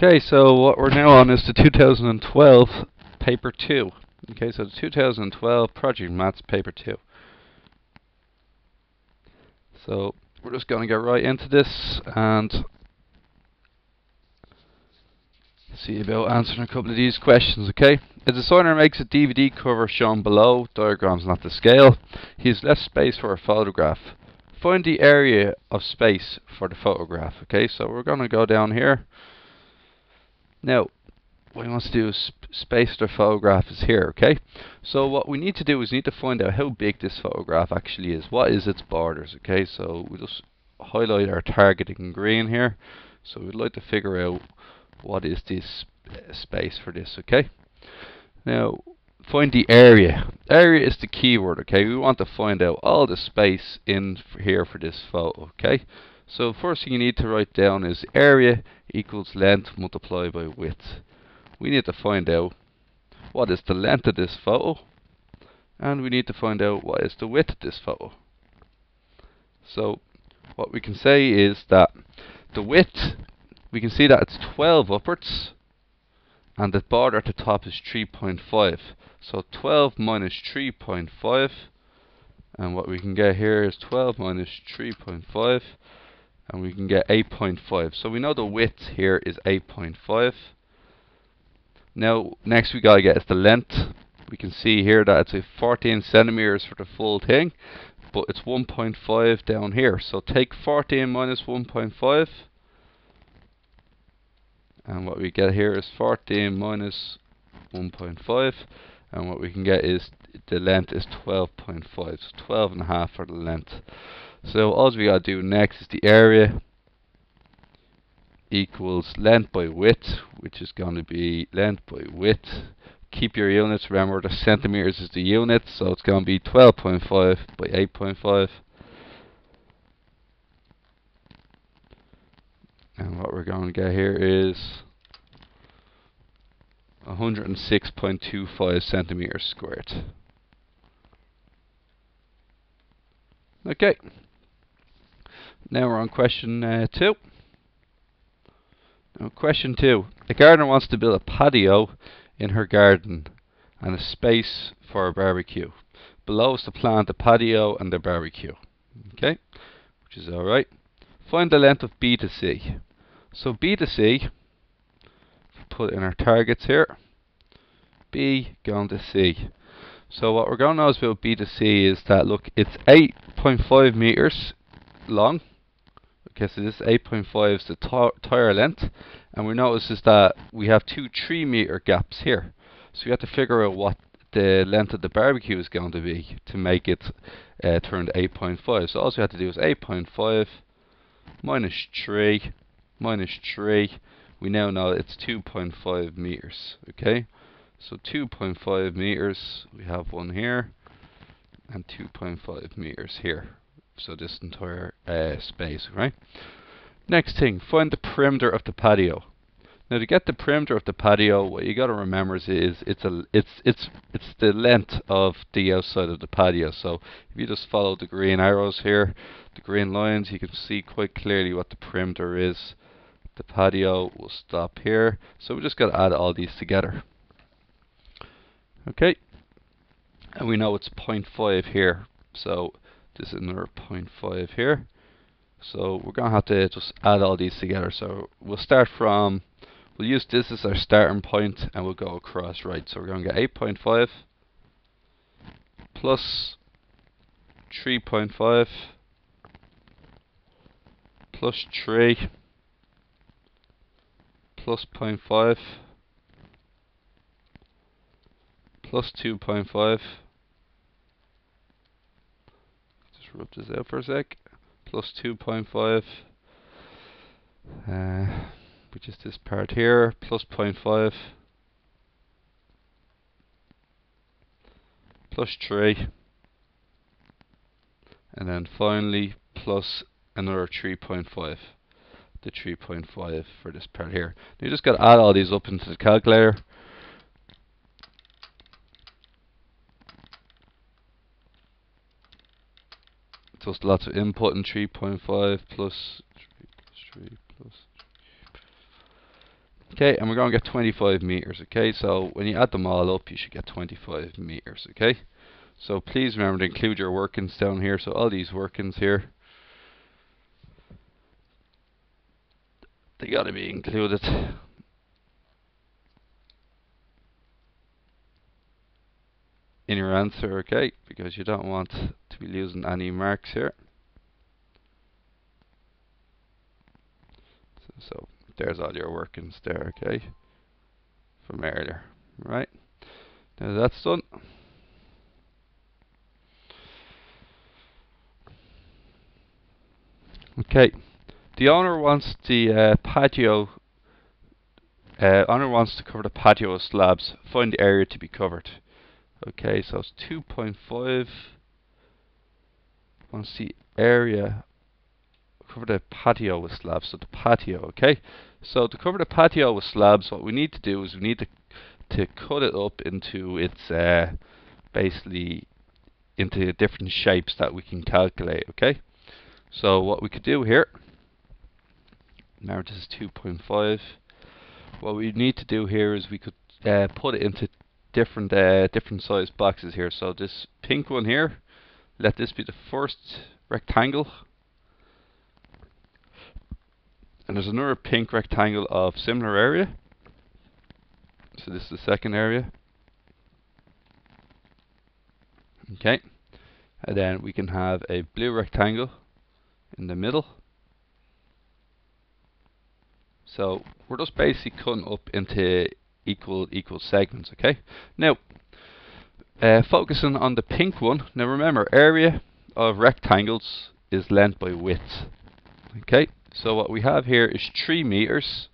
Okay, so what we're now on is the 2012 paper 2. Okay, so the 2012 Project Maths paper 2. So we're just going to get right into this and see about answering a couple of these questions, okay? A designer makes a DVD cover shown below, diagrams not to scale. He has left space for a photograph. Find the area of space for the photograph, okay? So we're going to go down here. Now, what he wants to do is space the photograph is here, okay? So what we need to do is need to find out how big this photograph actually is. What is its borders, okay? So we just highlight our target in green here. So we'd like to figure out what is this space for this, okay? Now, find the area. Area is the keyword, okay? We want to find out all the space in here for this photo, okay? So first thing you need to write down is area equals length multiplied by width. We need to find out what is the length of this photo, and we need to find out what is the width of this photo. So what we can say is that the width, we can see that it's 12 upwards, and the border at the top is 3.5. So 12 minus 3.5, and what we can get here is 12 minus 3.5, and we can get 8.5. So we know the width here is 8.5. Now, next we gotta get is the length. We can see here that it's a 14 centimeters for the full thing, but it's 1.5 down here. So take 14 minus 1.5, and what we get here is 14 minus 1.5, and what we can get is the length is 12.5. So 12 and a half for the length. So all we gotta do next is the area equals length by width, which is going to be length by width. Keep your units, remember the centimeters is the unit, so it's going to be 12.5 by 8.5. And what we're going to get here is 106.25 centimeters squared. Okay, now we're on question 2. Now, question 2. A gardener wants to build a patio in her garden and a space for a barbecue. Below is to plant the patio and the barbecue. Okay, which is alright. Find the length of B to C. So B to C, put in our targets here. B going to C. So what we're going to know about B to C is that, look, it's 8.5 meters long. Okay, so this 8.5 is the tire length, and we notice is that we have two 3-meter gaps here. So we have to figure out what the length of the barbecue is going to be to make it turn to 8.5. So all we have to do is 8.5 minus 3 minus 3. We now know it's 2.5 meters. Okay, so 2.5 meters. We have one here, and 2.5 meters here. So this entire space, right? Next thing, find the perimeter of the patio. Now to get the perimeter of the patio, what you got to remember is it's the length of the outside of the patio. So if you just follow the green arrows here, the green lines, you can see quite clearly what the perimeter is. The patio will stop here. So we just got to add all these together. Okay, and we know it's 0.5 here. So this is another 0.5 here. So we're going to have to just add all these together. So we'll start from, we'll use this as our starting point, and we'll go across, right? So we're going to get 8.5 plus 3.5 plus 3 plus 0.5 plus 2.5. Just rub this out for a sec. Plus 2.5, which is this part here, plus 0.5, plus 3, and then finally plus another 3.5, the 3.5 for this part here. You just got to add all these up into the calculator. Just lots of input in 3.5 plus 3 plus 3 plus 3. Okay, and we're going to get 25 meters. Okay, so when you add them all up, you should get 25 meters. Okay, so please remember to include your workings down here. So all these workings here, they got to be included in your answer. Okay, because you don't want to be losing any marks here. So there's all your workings there. Okay, from earlier. Right, now that's done. Okay, the owner wants the patio. Owner wants to cover the patio with slabs. Find the area to be covered. Okay, so it's 2.5. Wants the area cover the patio with slabs. So the patio. Okay, so to cover the patio with slabs, what we need to do is we need to cut it up into its basically into different shapes that we can calculate. Okay, so what we could do here. Now this is 2.5. What we need to do here is we could put it into different size boxes here. So this pink one here, let this be the first rectangle, and there's another pink rectangle of similar area. So this is the second area. Okay, and then we can have a blue rectangle in the middle. So we're just basically cutting up into equal segments. Okay, now focusing on the pink one. Now remember, area of rectangles is length by width. Okay, so what we have here is 3 meters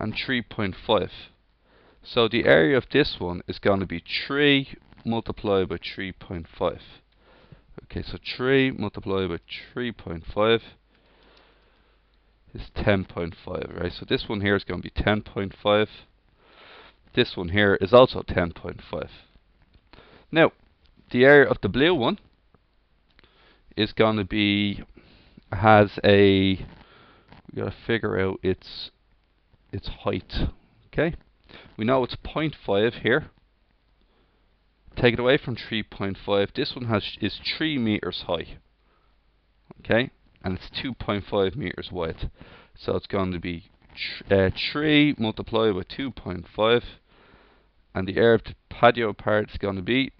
and 3.5. So the area of this one is going to be 3 multiplied by 3.5. Okay, so 3 multiplied by 3.5 is 10.5, right? So this one here is going to be 10.5. This one here is also 10.5. Now, the area of the blue one is going to be, has a, we got to figure out its height. Okay, we know it's 0.5 here. Take it away from 3.5. This one is 3 meters high. Okay, and it's 2.5 meters wide. So it's going to be 3 multiplied by 2.5, and the area of the patio part is going to be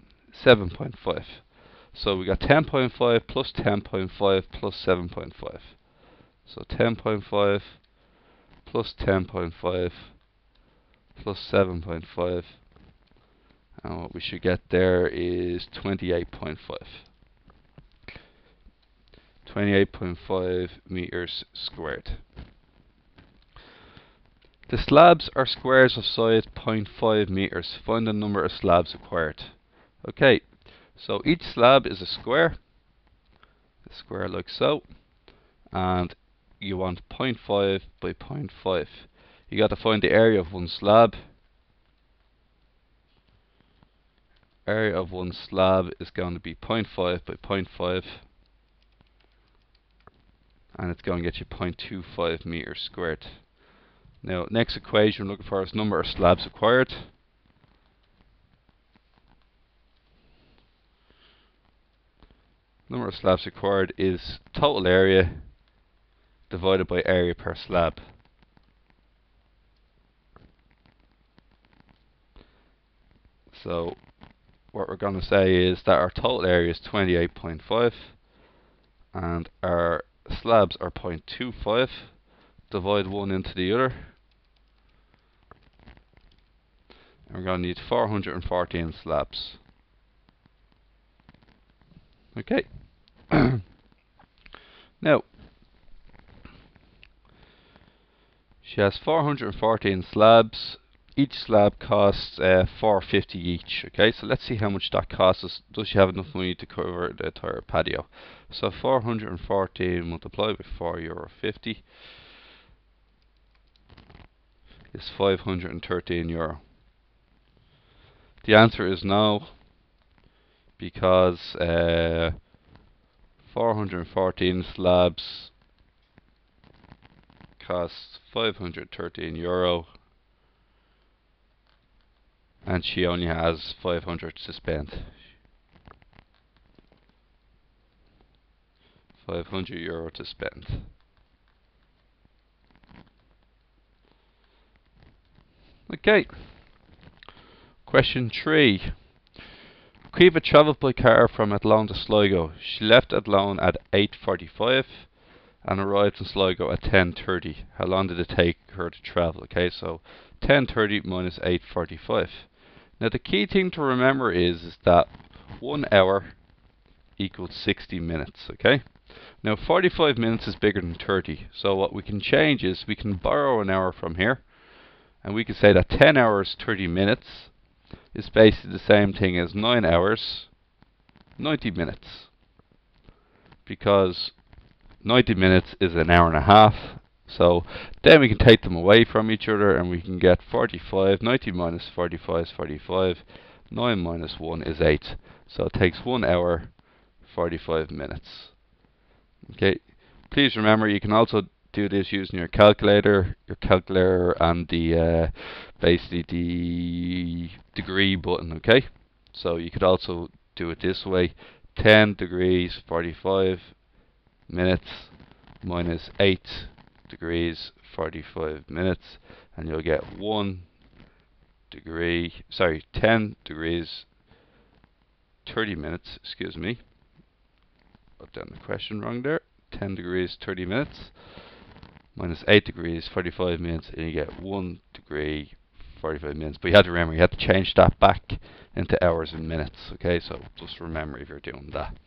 7.5. So we got 10.5 plus 10.5 plus 7.5. So 10.5 plus 10.5 plus 7.5, and what we should get there is 28.5. 28.5 meters squared. The slabs are squares of size 0.5 meters. Find the number of slabs required. Okay, so each slab is a square like so, and you want 0.5 by 0.5. You got to find the area of one slab. Area of one slab is going to be 0.5 by 0.5, and it's going to get you 0.25 meters squared. Now, next equation we're looking for is number of slabs required. Number of slabs required is total area divided by area per slab. So what we're going to say is that our total area is 28.5 and our slabs are 0.25. Divide one into the other, and we're going to need 414 slabs. Okay. Now, she has 414 slabs. Each slab costs $4.50 each. Okay, so let's see how much that costs us. Does she have enough money to cover the entire patio? So 414 multiplied by €4.50 is €513. The answer is no, because 414 slabs costs €513. and she only has 500 to spend. €500 to spend. Okay. Question 3. Caoimhe travelled by car from Athlone to Sligo. She left Athlone at 8:45 and arrived in Sligo at 10:30. How long did it take her to travel? Okay, so 10:30 minus 8:45. Now the key thing to remember is that 1 hour equals 60 minutes. Okay. Now 45 minutes is bigger than 30. So what we can change is we can borrow an hour from here, and we can say that 10 hours 30 minutes is basically the same thing as 9 hours 90 minutes, because 90 minutes is an hour and a half. So then we can take them away from each other and we can get 45. 90 minus 45 is 45. 9 minus 1 is 8. So it takes 1 hour 45 minutes. Okay, please remember you can also do this using your calculator and the basically the degree button. Okay, so you could also do it this way: 10 degrees 45 minutes minus 8 degrees 45 minutes, and you'll get 1 degree, sorry, 10 degrees 30 minutes, excuse me, I've done the question wrong there. 10 degrees 30 minutes minus 8 degrees 45 minutes, and you get 1 degree 45 minutes. But you have to remember, you have to change that back into hours and minutes. Okay, so just remember if you're doing that.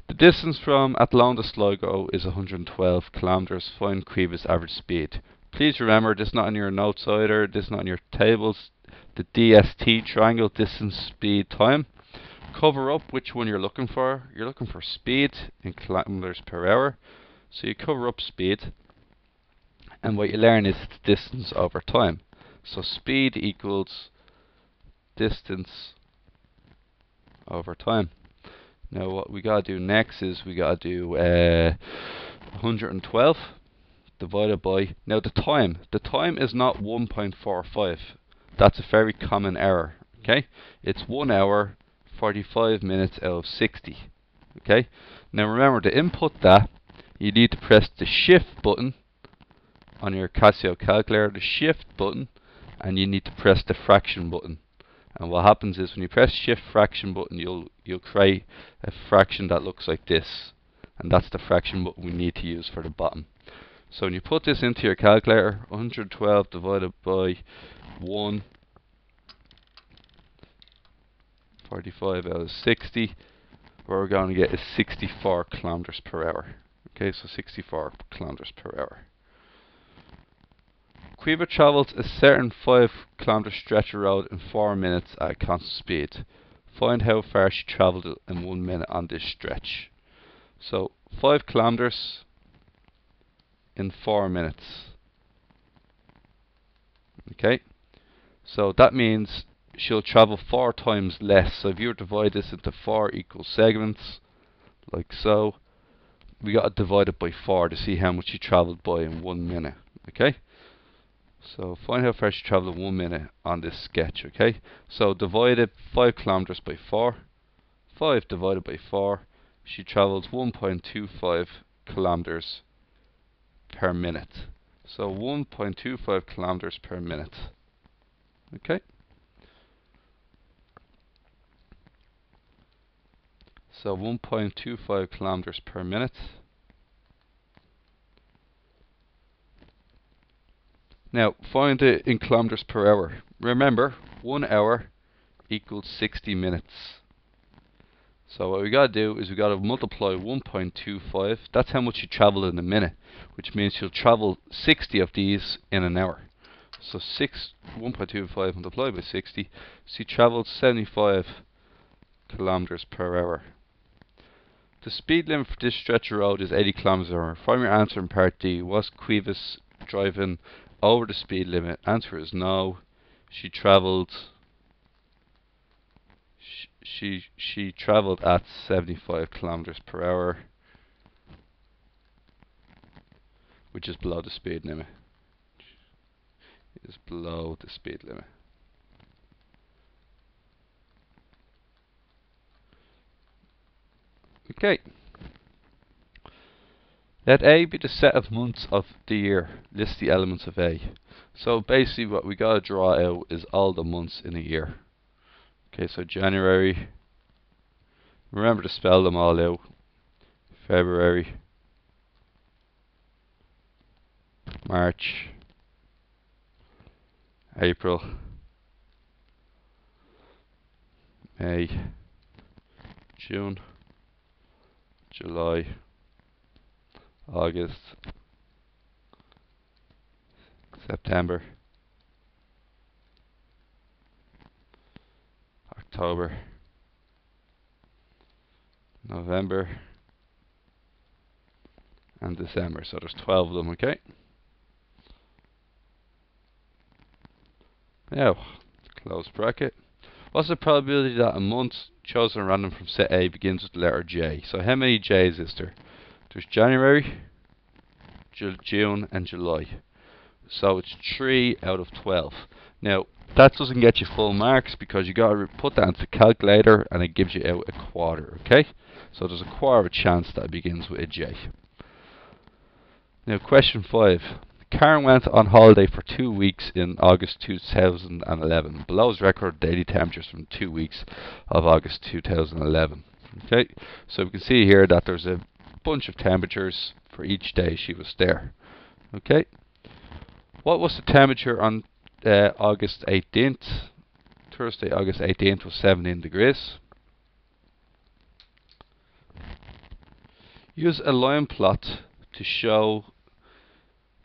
The distance from Athlone to Sligo is 112 kilometers. Find Caoimhe's average speed. Please remember, this is not in your notes either, this is not in your tables. The DST triangle, distance, speed, time. Cover up which one you're looking for. You're looking for speed in kilometers per hour. So you cover up speed, and what you learn is the distance over time. So speed equals distance over time. Now what we gotta do next is we gotta do 112 divided by, now the time. The time is not 1.45. That's a very common error. Okay, it's 1 hour 45 minutes out of 60. Okay, now remember, to input that you need to press the shift button on your Casio calculator, the shift button, and you need to press the fraction button. And what happens is when you press shift fraction button, you'll create a fraction that looks like this, and that's the fraction button we need to use for the bottom. So when you put this into your calculator, 112 divided by 145 out of 60, what we're going to get is 64 kilometers per hour. Okay, so 64 kilometers per hour. Caoimhe travels a certain 5 kilometer stretch of road in 4 minutes at a constant speed. Find how far she travelled in 1 minute on this stretch. So 5 kilometers in 4 minutes. Okay, so that means she'll travel 4 times less. So if you divide this into 4 equal segments, like so, we got to divide it by 4 to see how much she travelled by in 1 minute. Okay, so find how far she travelled in 1 minute on this sketch. Okay, so divided 5 kilometers by 4. 5 divided by 4, she travels 1.25 kilometers per minute. So 1.25 kilometers per minute. Okay, so 1.25 kilometers per minute. Now find it in kilometers per hour. Remember, 1 hour equals 60 minutes. So what we got to do is we got to multiply 1.25. That's how much you travel in a minute, which means you'll travel 60 of these in an hour. So 1.25 multiplied by 60. So you traveled 75 kilometers per hour. The speed limit for this stretch of road is 80 kilometers per hour. Find your answer in part D. Was Caoimhe driving over the speed limit? Answer is no. She travelled. She travelled at 75 kilometers per hour, which is below the speed limit. Is below the speed limit. Okay. Let A be the set of months of the year. List the elements of A. So basically what we gotta draw out is all the months in a year. Okay, so January. Remember to spell them all out. February. March. April. May. June. July. August. September. October. November. And December. So there's 12 of them, okay? Now, close bracket. What's the probability that a month chosen at random from set A begins with the letter J? So how many J's is there? There's January, June and July. So it's 3 out of 12. Now, that doesn't get you full marks because you got to put that into the calculator and it gives you out a quarter, okay? So there's a quarter of a chance that it begins with a J. Now, question 5. Karen went on holiday for 2 weeks in August 2011. Below is record daily temperatures from 2 weeks of August 2011. Okay, so we can see here that there's a bunch of temperatures for each day she was there. Okay, what was the temperature on August 18th? Thursday, August 18th was 17 degrees. Use a line plot to show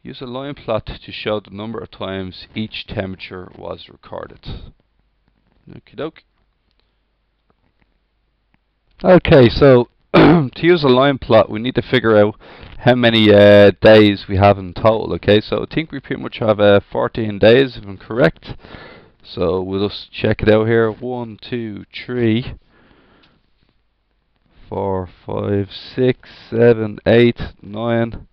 the number of times each temperature was recorded. Okie doke. Okay, so to use a line plot, we need to figure out how many days we have in total. Okay, so I think we pretty much have 14 days, if I'm correct. So we'll just check it out here. 1, 2, 3, 4, 5, 6, 7, 8, 9,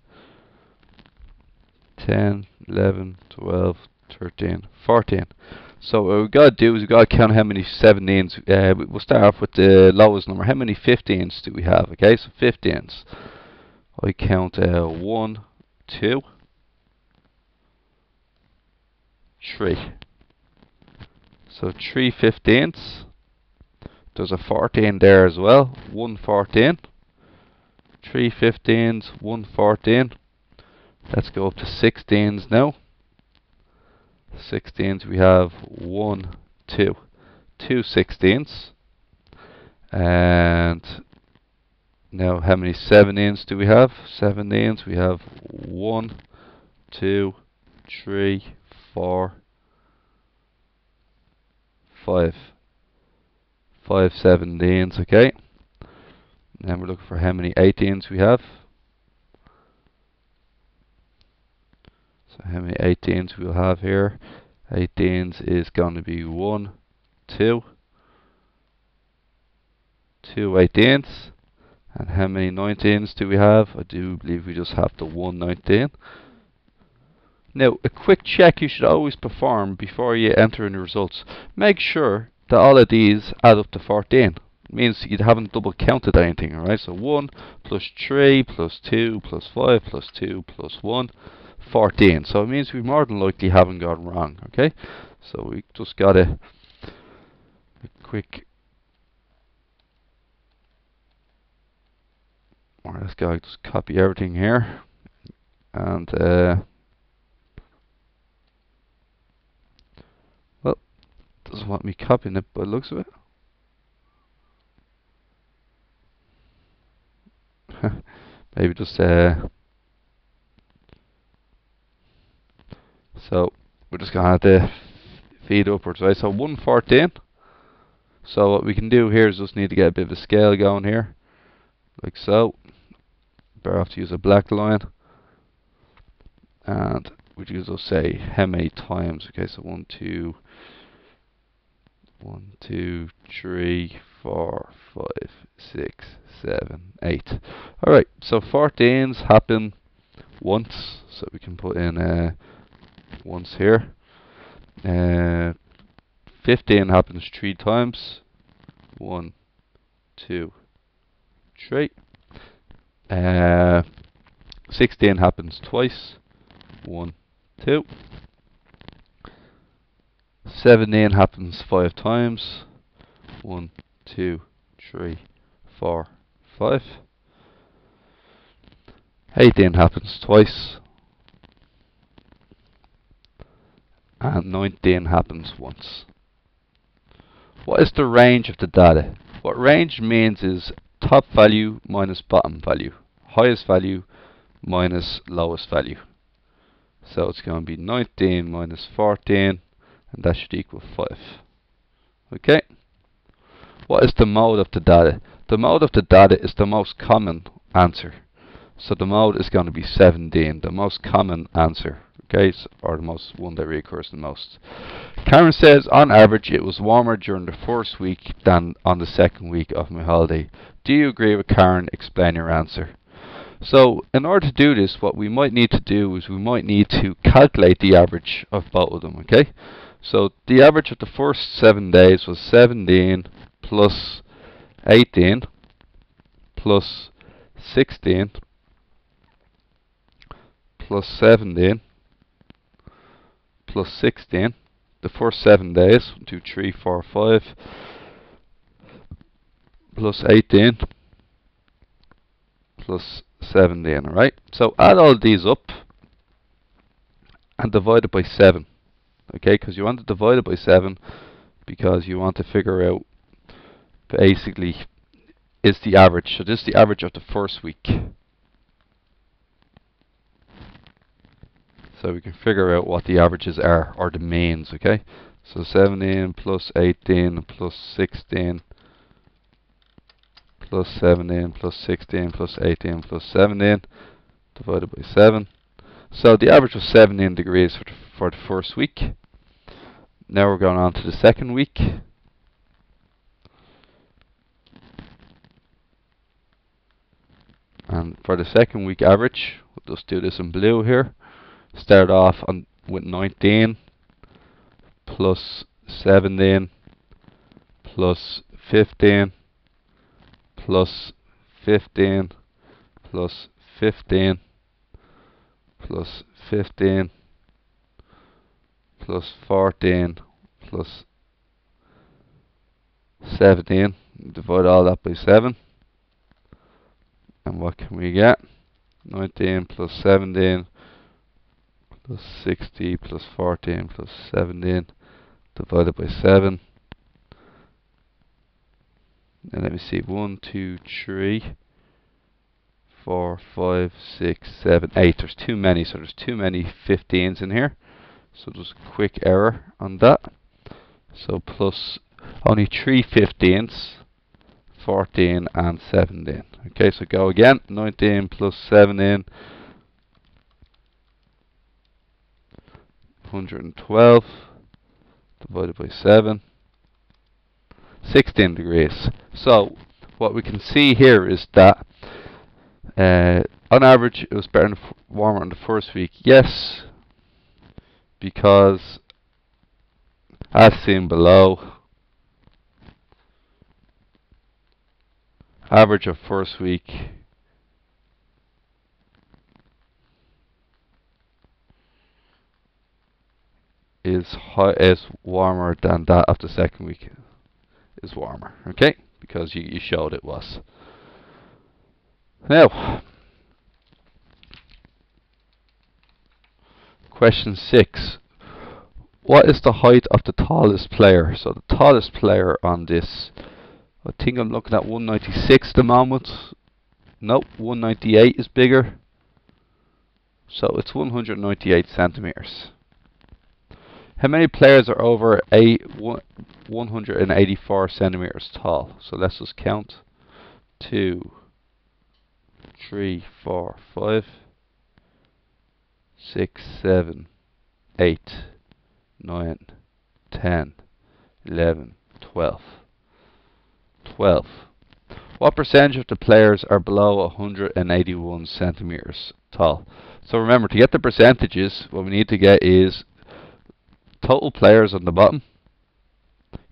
10, 11, 12, 13, 14. So what we've got to do is we've got to count how many 17s. We'll start off with the lowest number. How many 15s do we have? Okay, so 15s. I count 1, 2, 3. So 3 15s. There's a 14 there as well. 1 14. 3 15s, 1 14. Let's go up to 16s now. 16s we have 1, 2. 2 16s. And now how many 17s do we have? 17s we have 1, 2, 3, 4, 5. 5 17s, okay. And then we're looking for how many 18s we have. So how many 18s we'll have here? 18s is going to be 1, 2, 2 18s. And how many 19s do we have? I do believe we just have the 1 19. Now, a quick check you should always perform before you enter in the results. Make sure that all of these add up to 14. It means you haven't double counted anything, alright? So 1 plus 3 plus 2 plus 5 plus 2 plus 1, 14. So it means we more than likely haven't got it wrong, okay? So we just got a quick... Alright, let's go just copy everything here. And well, doesn't want me copying it by the looks of it. Maybe just so we're just gonna have to feed upwards, right? So 114. So what we can do here is just need to get a bit of a scale going here, like so. Better have to use a black line, and we just will say how many times. Okay, so 1 2 1 2 3 4 5 6 7 8. All right, so 14s happen once, so we can put in once here. 15 happens 3 times. 1 2 3. 16 happens twice. 1, 2. 17 happens 5 times. 1, 2, 3, 4, 5. 18 happens twice. And 19 happens once. What is the range of the data? What range means is top value minus bottom value. Highest value minus lowest value. So it's going to be 19 minus 14, and that should equal 5. Okay? What is the mode of the data? The mode of the data is the most common answer. So the mode is going to be 17, the most common answer. Okay, or the most one that reoccurs the most. Karen says, on average, it was warmer during the first week than on the second week of my holiday. Do you agree with Karen? Explain your answer. So, in order to do this, what we might need to do is we might need to calculate the average of both of them. Okay, so the average of the first 7 days was 17 plus 18 plus 16 plus 17 plus 16, the first 7 days, 1, 2, 3, 4, 5, plus 18, plus 17, alright? So add all these up and divide it by 7, okay? Because you want to divide it by 7 because you want to figure out, basically, is the average. So this is the average of the first week. So we can figure out what the averages are, or the means, okay? So 17 plus 18 plus 16 plus 17 plus 16 plus 18 plus 17 divided by 7. So the average was 17 degrees for the first week. Now we're going on to the second week. And for the second week average, we'll just do this in blue here. Start off with 19 plus 17 plus 15 plus 15 plus 15 plus 15 plus 14 plus 17. Divide all that by 7. And what can we get? 19 plus 17 plus 60 plus 14 plus 17 divided by 7. And let me see, 1, 2, 3, 4, 5, 6, 7, 8. There's too many, so there's too many 15s in here. So there's a quick error on that. So plus only 3 15s, 14 and 17. Okay, so go again. 19 plus 17, 112 divided by 7. 16 degrees. So what we can see here is that on average it was better warmer in the first week. Yes, because as seen below, average of first week is warmer than that of the second week. Is warmer, okay? Because you showed it was. Now, question 6. What is the height of the tallest player? So the tallest player on this, I think I'm looking at 196 at the moment. Nope, 198 is bigger. So it's 198 centimeters. How many players are over 184 centimeters tall? So let's just count. 2, 3, 4, 5, 6, 7, 8, 9, 10, 11, 12. 12. What percentage of the players are below 181 centimeters tall? So remember, to get the percentages, what we need to get is total players on the bottom.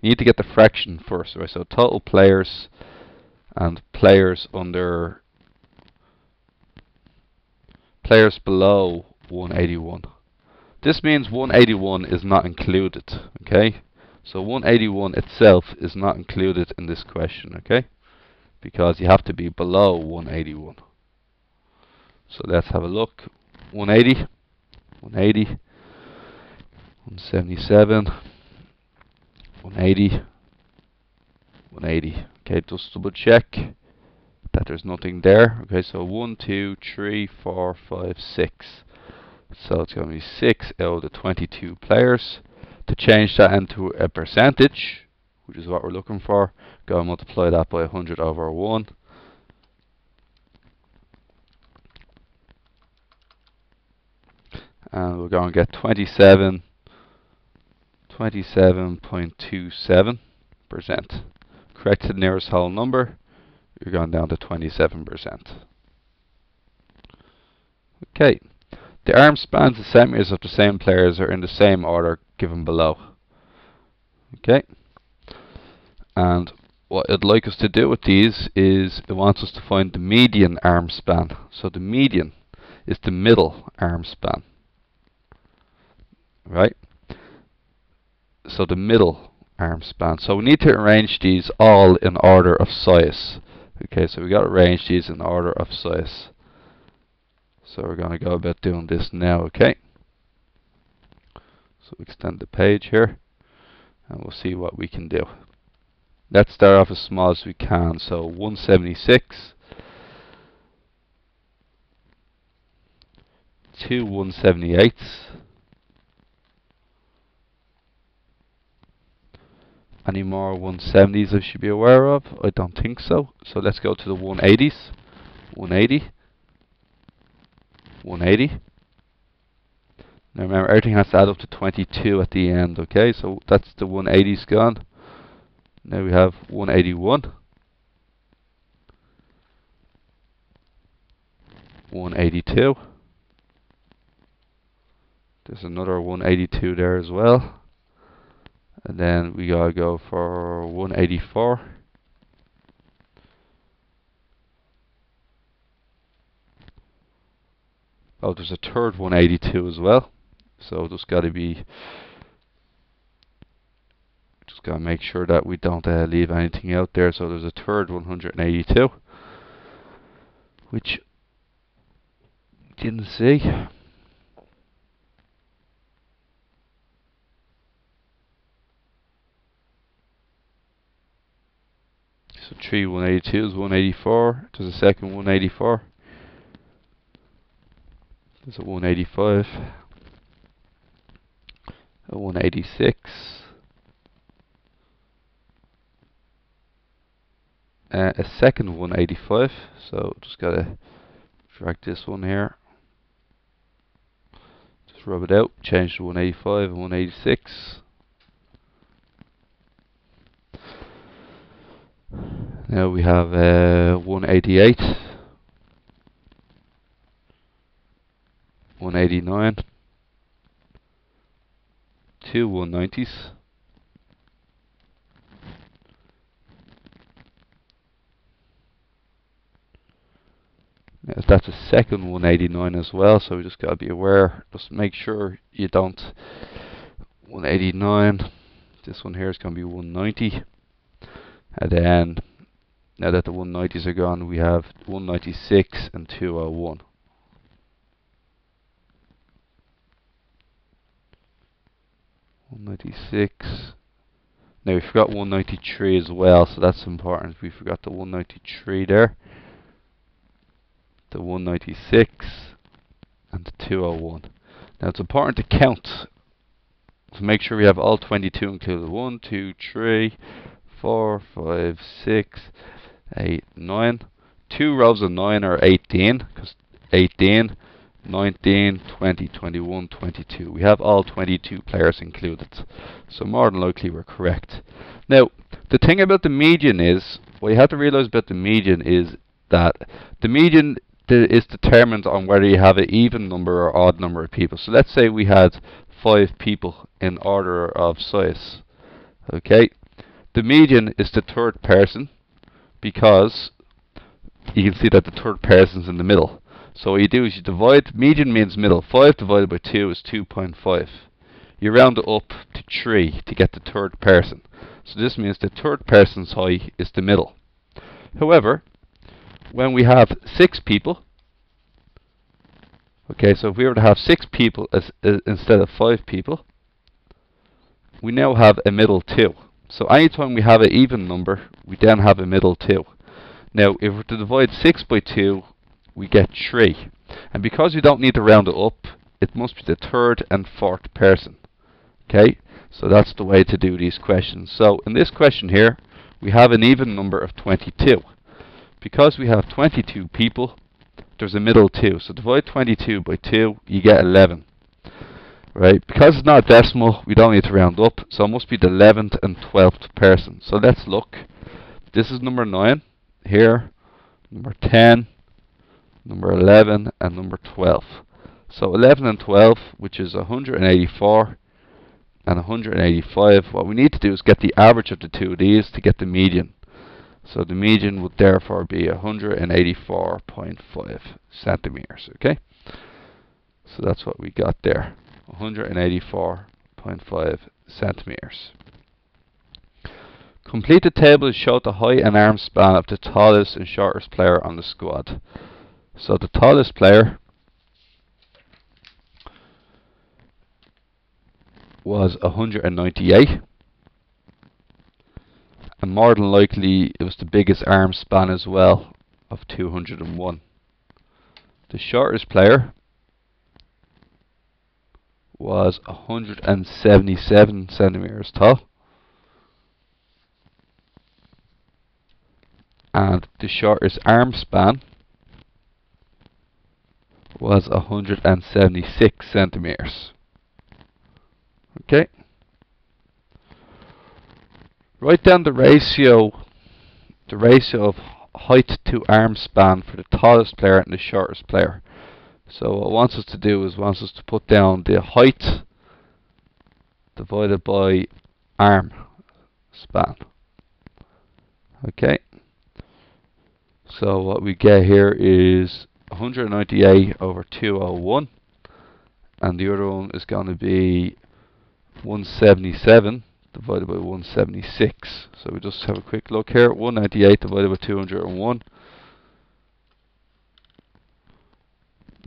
You need to get the fraction first, right? So total players, and players below 181. This means 181 is not included, okay? So 181 itself is not included in this question, okay? Because you have to be below 181. So let's have a look. 180, 180, 177, 180, 180. Okay, just double check that there's nothing there. Okay, so 1, 2, 3, 4, 5, 6. So it's going to be 6 out of the 22 players. To change that into a percentage, which is what we're looking for, go and multiply that by 100 over 1. And we're going to get 27.27%. Correct to the nearest whole number, you're going down to 27%. Okay. The arm spans and centimeters of the same players are in the same order given below. Okay. And what it'd like us to do with these is it wants us to find the median arm span. So the median is the middle arm span. Right? So the middle arm span. So we need to arrange these all in order of size. Okay, so we got to arrange these in order of size. So we're going to go about doing this now, okay? So extend the page here, and we'll see what we can do. Let's start off as small as we can. So 176 to 178. Any more 170s I should be aware of? I don't think so. So let's go to the 180s. 180. 180. Now remember, everything has to add up to 22 at the end, okay? So that's the 180s gone. Now we have 181. 182. There's another 182 there as well. And then we gotta go for 184. Oh, there's a third 182 as well. So just gotta make sure that we don't leave anything out there. So there's a third 182, which didn't see. So 3 182s, 184. There's a second 184. There's a 185. A 186. A second 185. So just gotta drag this one here. Just rub it out. Change to 185 and 186. Now we have 188, 189, 2 190s, now that's a second 189 as well, so we just got to be aware, just make sure you don't. 189, this one here is going to be 190, and then now that the 190s are gone, we have 196 and 201. Now we forgot 193 as well, so that's important. We forgot the 193 there, the 196, and the 201. Now it's important to count to make sure we have all 22 included. 1, 2, 3, 4, 5, 6, 8, 9. 2 rows of 9 are 18, because 18, 19, 20, 21, 22. We have all 22 players included. So more than likely we're correct. Now, the thing about the median is, what you have to realize about the median is that the median is determined on whether you have an even number or odd number of people. So let's say we had 5 people in order of size. Okay? The median is the third person. because you can see that the third person's in the middle. So what you do is you divide, median means middle, 5 divided by 2 is 2.5. You round it up to 3 to get the third person. So this means the third person's height is the middle. However, when we have 6 people, okay, so if we were to have 6 people instead of 5 people, we now have a middle 2. So anytime we have an even number, we then have a middle 2. Now, if we're to divide 6 by 2, we get 3. And because we don't need to round it up, it must be the third and fourth person. Okay, so that's the way to do these questions. So in this question here, we have an even number of 22. Because we have 22 people, there's a middle 2. So divide 22 by 2, you get 11. Right? Because it's not a decimal, we don't need to round up. So it must be the 11th and 12th person. So let's look. This is number 9 here, number 10, number 11, and number 12. So 11 and 12, which is 184 and 185. What we need to do is get the average of the two of these to get the median. So the median would therefore be 184.5 centimeters. Okay, so that's what we got there, 184.5 centimeters. Complete the table to show the height and arm span of the tallest and shortest player on the squad. So the tallest player was 198, and more than likely it was the biggest arm span as well, of 201. The shortest player was 177 centimeters tall, and the shortest arm span was 176 centimeters. Okay. Write down the ratio of height to arm span for the tallest player and the shortest player. So what it wants us to do is wants us to put down the height divided by arm span. Okay. So what we get here is 198 over 201, and the other one is going to be 177 divided by 176. So we just have a quick look here. 198 divided by 201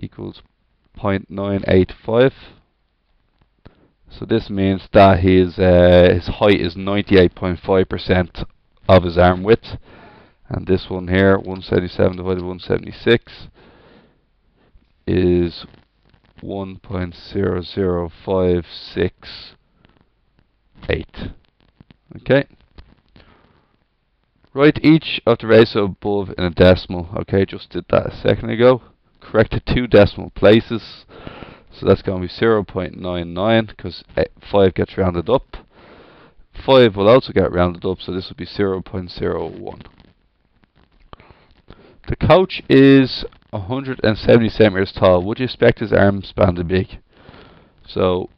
equals 0.985. So this means that his height is 98.5% of his arm width. And this one here, 177 divided by 176, is 1.00568. Okay. Write each of the ratio above in a decimal. Okay, just did that a second ago. Corrected 2 decimal places. So that's going to be 0.99 because 5 gets rounded up. 5 will also get rounded up, so this will be 0.01. The coach is 170 centimeters tall. Would you expect his arm span to be? So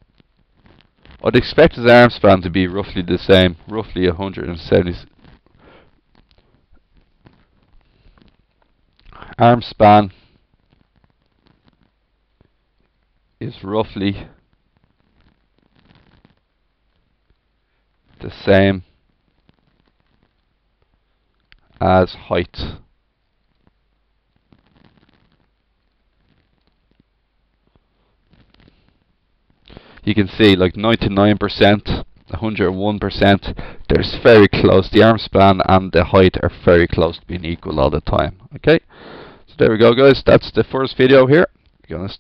I'd expect his arm span to be roughly the same, roughly 170. Arm span is roughly the same as height. You can see like 99%, 101%, they're very close. The arm span and the height are very close to being equal all the time. Okay, so there we go guys, that's the first video here. You're gonna